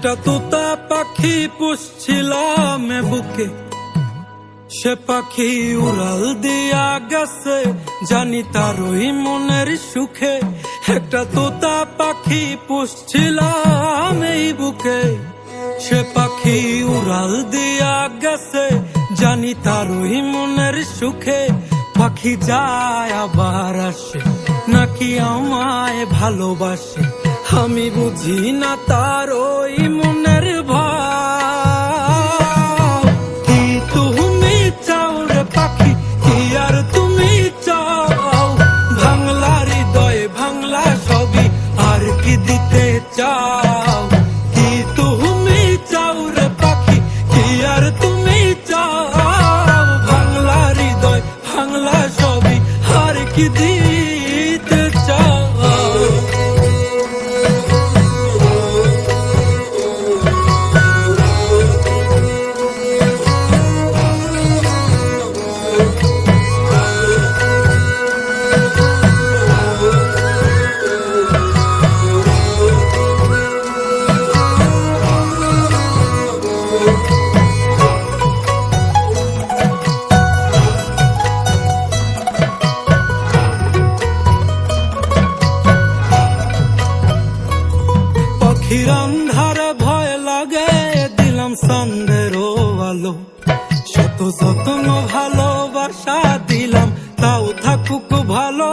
একটা তোতা পাখি পুষছিলাম বুকে, সে পাখি উড়াল দিয়া গেছে, জানি তারই মনের সুখে। একটা তোতা পাখি পুষছিলাম এই বুকে, সে পাখি উড়াল দিয়া গেছে, জানি তারই মনের সুখে। পাখি যায় আবার আসে, নাকি আমায় ভালোবাসে, আমি বুঝি না তার ওই মনের ভাব। কি তুমি চাও রে পাখি, কি আর তুমি চাও? ভাঙলা হৃদয় ভাঙলা সবই, আর কি দিতে চাও? কি তুমি চাও রে পাখি, কি আর তুমি চাও? ভাঙলা হৃদয় ভাঙলা সবই, আর কি দিতে চাও? পাখির আন্ধারে ভয় লাগে, দিলাম সন্দেরও আলো, শত যত্ন ভালোবাসা দিলাম, তাও থাকুক ভালো।